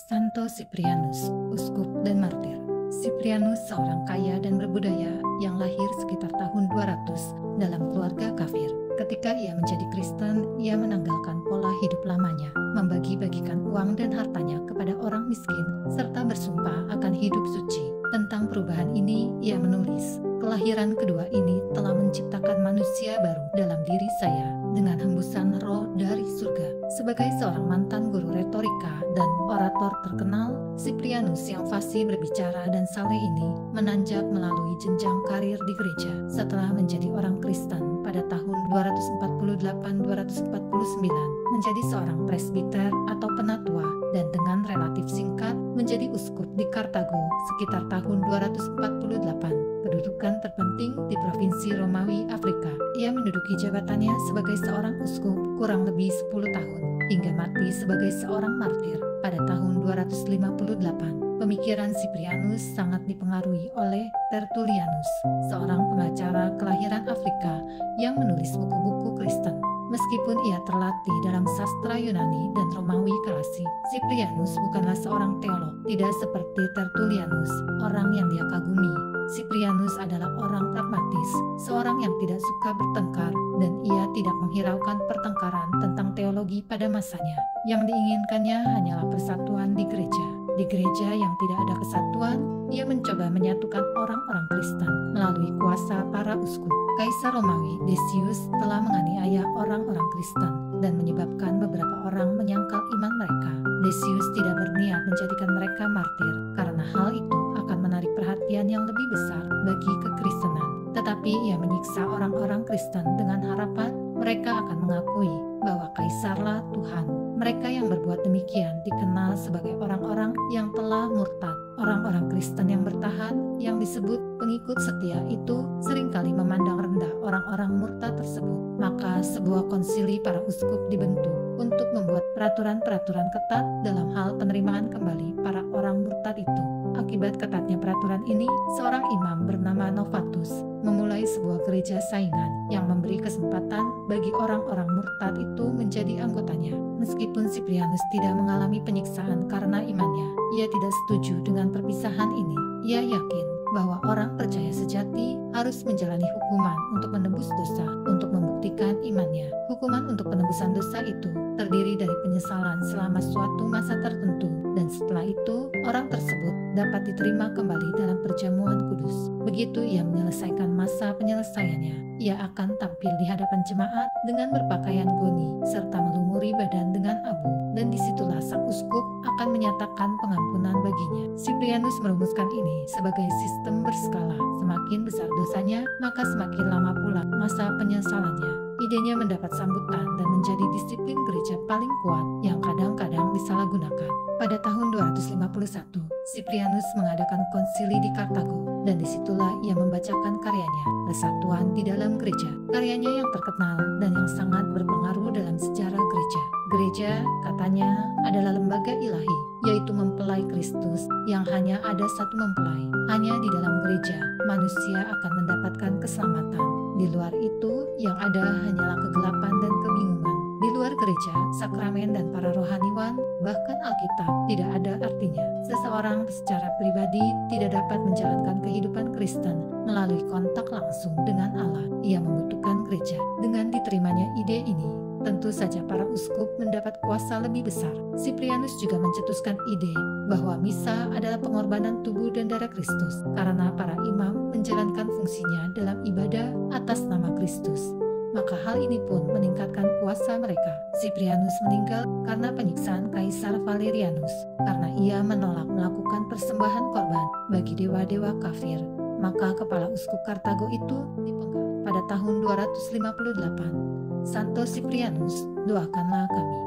Santo Siprianus, uskup dan martir. Siprianus seorang kaya dan berbudaya yang lahir sekitar tahun 200 dalam keluarga kafir. Ketika ia menjadi Kristen, ia menanggalkan pola hidup lamanya, membagi-bagikan uang dan hartanya kepada orang miskin, serta bersumpah akan hidup suci. Tentang perubahan ini, ia menulis, "Kelahiran kedua ini telah menciptakan manusia baru dalam diri saya dengan hembusan roh dari surga." Sebagai seorang mantan guru retorika dan orator terkenal, Siprianus yang fasih berbicara dan saleh ini menanjak melalui jenjang karir di gereja. Setelah menjadi orang Kristen pada tahun 248-249, menjadi seorang presbiter atau penatua, dan dengan relatif singkat menjadi uskup di Kartago sekitar tahun 248, kedudukan terpenting di Provinsi Romawi Afrika. Ia menduduki jabatannya sebagai seorang uskup kurang lebih 10 tahun, hingga mati sebagai seorang martir pada tahun 258. Pemikiran Siprianus sangat dipengaruhi oleh Tertullianus, seorang pengacara kelahiran Afrika yang menulis buku-buku Kristen. Meskipun ia terlatih dalam sastra Yunani dan Romawi klasik, Siprianus bukanlah seorang teolog, tidak seperti Tertullianus, orang yang dia kagumi. Siprianus adalah orang pragmatis, seorang yang tidak suka bertengkar, dan ia tidak menghiraukan pertengkaran tentang teologi pada masanya. Yang diinginkannya hanyalah persatuan di gereja. Di gereja yang tidak ada kesatuan, ia mencoba menyatukan orang-orang Kristen melalui kuasa para uskup. Kaisar Romawi Decius telah menganiaya orang-orang Kristen dan menyebabkan beberapa orang menyangkal iman mereka. Decius tidak berniat menjadikan mereka martir karena hal itu akan menarik perhatian yang lebih besar bagi kekristenan. Tetapi ia menyiksa orang-orang Kristen dengan harapan mereka akan mengakui bahwa Kaisarlah Tuhan. Mereka yang berbuat demikian dikenal sebagai orang-orang yang telah murtad. Orang-orang Kristen yang bertahan, yang disebut pengikut setia itu, seringkali memandang rendah orang-orang murtad tersebut. Maka sebuah konsili para uskup dibentuk untuk membuat peraturan-peraturan ketat dalam hal penerimaan kembali para orang murtad itu. Akibat ketatnya peraturan ini, seorang imam bernama Novatus memulai sebuah gereja saingan yang memberi kesempatan bagi orang-orang murtad itu menjadi anggotanya. Meskipun Siprianus tidak mengalami penyiksaan karena imannya, ia tidak setuju dengan perpisahan ini. Ia yakin bahwa orang percaya sejati harus menjalani hukuman untuk menebus dosa, untuk membuktikan imannya. Hukuman untuk penebusan dosa itu terdiri dari penyesalan selama suatu masa tertentu, dan setelah itu orang tersebut dapat diterima kembali dalam perjamuan kudus. Begitu ia menyelesaikan masa penyelesaiannya, ia akan tampil di hadapan jemaat dengan berpakaian goni serta melumuri badan dengan abu, dan disitulah sang uskup akan menyatakan pengampunan baginya. Siprianus merumuskan ini sebagai sistem berskala. Semakin besar dosanya, maka semakin lama pula masa penyesalannya. Idenya mendapat sambutan dan menjadi disiplin gereja paling kuat yang kadang-kadang disalahgunakan. Pada tahun 251, Siprianus mengadakan konsili di Kartago, dan disitulah ia membacakan karyanya, Persatuan di dalam Gereja. Karyanya yang terkenal dan yang sangat berpengaruh dalam sejarah gereja. Gereja, katanya, adalah lembaga ilahi, yaitu mempelai Kristus yang hanya ada satu mempelai. Hanya di dalam gereja, manusia akan mendapatkan keselamatan. Di luar itu, yang ada hanyalah kegelapan dan kebingungan. Di luar gereja, sakramen dan para rohaniwan, bahkan Alkitab, tidak ada artinya. Seseorang secara pribadi tidak dapat menjalankan kehidupan Kristen melalui kontak langsung dengan Allah. Ia membutuhkan gereja. Dengan diterimanya ide ini, tentu saja para uskup mendapat kuasa lebih besar. Siprianus juga mencetuskan ide bahwa misa adalah pengorbanan tubuh dan darah Kristus, karena para imam menjalankan fungsinya dalam ibadah atas nama Kristus. Maka hal ini pun meningkatkan kuasa mereka. Siprianus meninggal karena penyiksaan Kaisar Valerianus, karena ia menolak melakukan persembahan korban bagi dewa-dewa kafir. Maka kepala uskup Kartago itu dipenggal pada tahun 258. Santo Siprianus, doakanlah kami.